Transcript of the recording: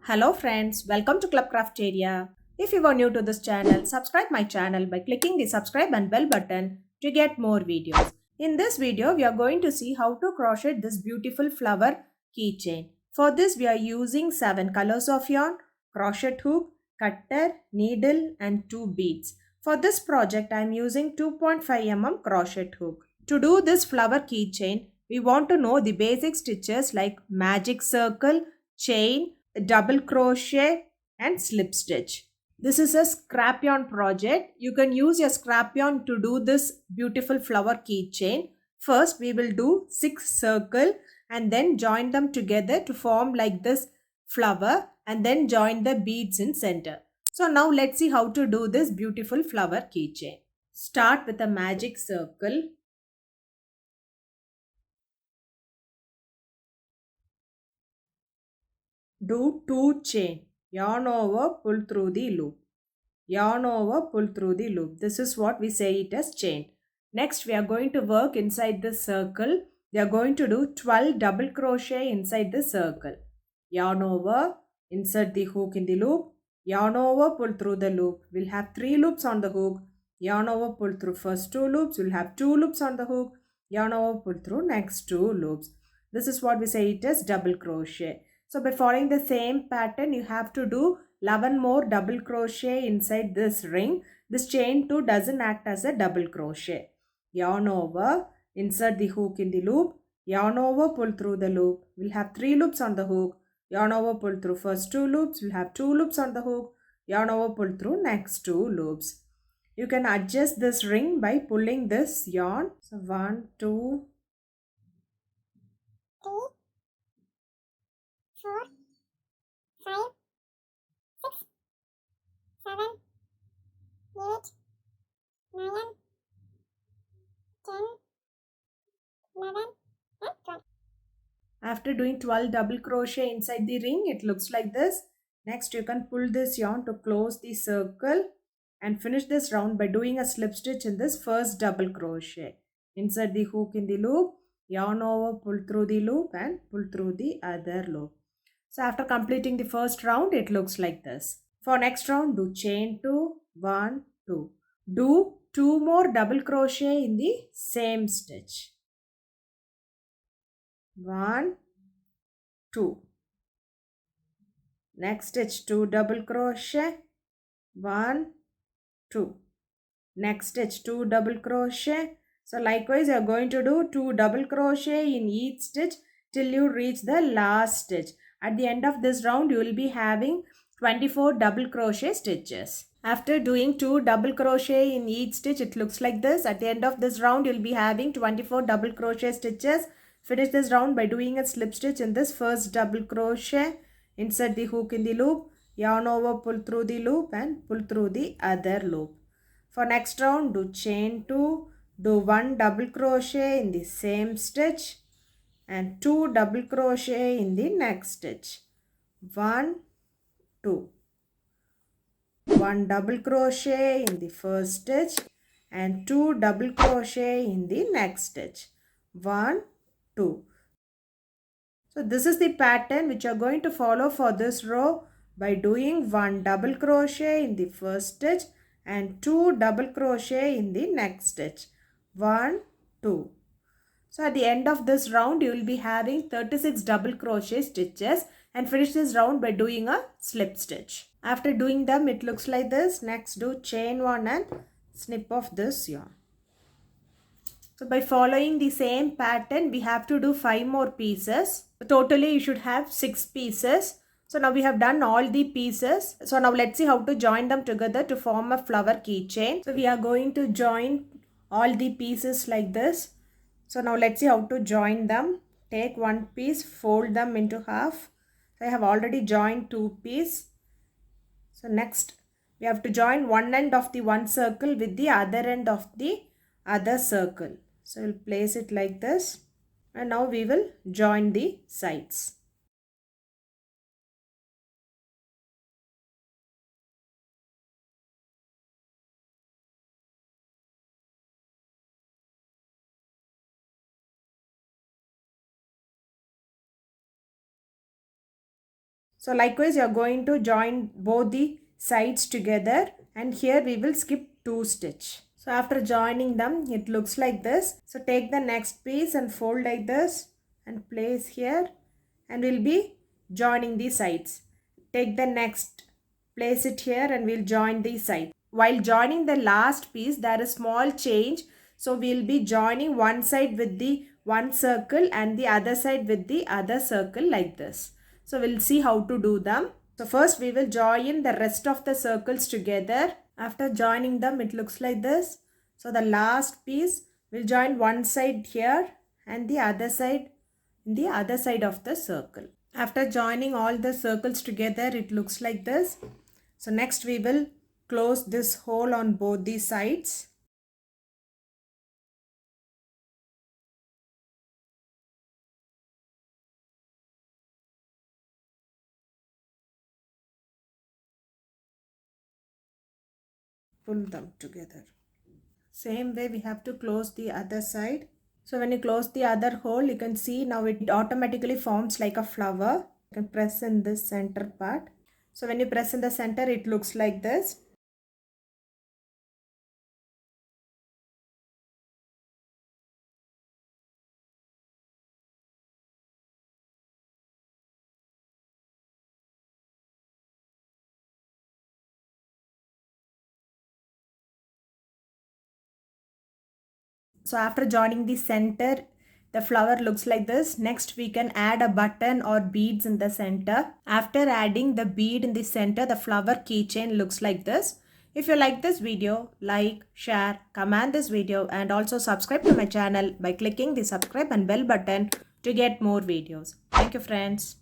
Hello friends, welcome to Club Crafteria. If you are new to this channel, subscribe my channel by clicking the subscribe and bell button to get more videos. In this video, we are going to see how to crochet this beautiful flower keychain. For this, we are using 7 colors of yarn, crochet hook, cutter, needle and 2 beads. For this project, I am using 2.5 mm crochet hook. To do this flower keychain, we want to know the basic stitches like magic circle, chain, double crochet and slip stitch. This is a scrap yarn project. You can use your scrap yarn to do this beautiful flower keychain. First we will do 6 circle and then join them together to form like this flower and then join the beads in center. So now let's see how to do this beautiful flower keychain. Start with a magic circle. Do 2 chain. Yarn over, pull through the loop. Yarn over, pull through the loop. This is what we say it as chain. Next we are going to work inside the circle. We are going to do 12 double crochet inside the circle. Yarn over, insert the hook in the loop. Yarn over, pull through the loop. We'll have 3 loops on the hook. Yarn over, pull through first 2 loops. We'll have 2 loops on the hook. Yarn over, pull through next 2 loops. This is what we say it as double crochet. So by following the same pattern, you have to do 11 more double crochet inside this ring. This chain 2 doesn't act as a double crochet. Yarn over, insert the hook in the loop. Yarn over, pull through the loop. We'll have 3 loops on the hook. Yarn over, pull through first 2 loops. We'll have 2 loops on the hook. Yarn over, pull through next 2 loops. You can adjust this ring by pulling this yarn. So 1, 2, 3, 4, 5, 6, 7, 8, 9, 10, 11 and 12. After doing 12 double crochet inside the ring, it looks like this. Next, you can pull this yarn to close the circle and finish this round by doing a slip stitch in this first double crochet. Insert the hook in the loop, yarn over, pull through the loop and pull through the other loop. So after completing the first round, it looks like this. For next round, do chain 2, 1, 2. Do 2 more double crochet in the same stitch. 1, 2. Next stitch 2 double crochet, 1, 2. Next stitch 2 double crochet. So likewise you are going to do 2 double crochet in each stitch till you reach the last stitch. At the end of this round you will be having 24 double crochet stitches. After doing 2 double crochet in each stitch, it looks like this. At the end of this round you will be having 24 double crochet stitches. Finish this round by doing a slip stitch in this first double crochet. Insert the hook in the loop, yarn over, pull through the loop and pull through the other loop. For next round, do chain 2, do 1 double crochet in the same stitch and 2 double crochet in the next stitch. 1, 2. 1 double crochet in the first stitch and 2 double crochet in the next stitch. 1, 2. So this is the pattern which you are going to follow for this row by doing 1 double crochet in the first stitch and 2 double crochet in the next stitch. 1, 2. So at the end of this round you will be having 36 double crochet stitches and finish this round by doing a slip stitch. After doing them it looks like this. Next do chain 1 and snip off this yarn. So by following the same pattern, we have to do 5 more pieces. Totally you should have 6 pieces. So now we have done all the pieces. So now let's see how to join them together to form a flower keychain. So we are going to join all the pieces like this. So now let's see how to join them. Take one piece, fold them into half. So I have already joined 2 pieces. So next we have to join one end of the one circle with the other end of the other circle. So we'll place it like this and now we will join the sides. So likewise you are going to join both the sides together, and here we will skip 2 stitch. So after joining them it looks like this. So take the next piece and fold like this and place here, and we'll be joining the sides. Take the next, place it here, and we'll join the side. While joining the last piece there is small change, so we'll be joining one side with the one circle and the other side with the other circle like this. So we'll see how to do them. So first we will join the rest of the circles together. After joining them it looks like this. So the last piece will join one side here and the other side in the other side of the circle. After joining all the circles together it looks like this. So next we will close this hole on both the sides. Pull them together. Same way we have to close the other side. So when you close the other hole, you can see now it automatically forms like a flower. You can press in this center part. So when you press in the center, it looks like this. So after joining the center, the flower looks like this. Next we can add a button or beads in the center. After adding the bead in the center, the flower keychain looks like this. If you like this video, like, share, comment this video, and also subscribe to my channel by clicking the subscribe and bell button to get more videos. Thank you friends.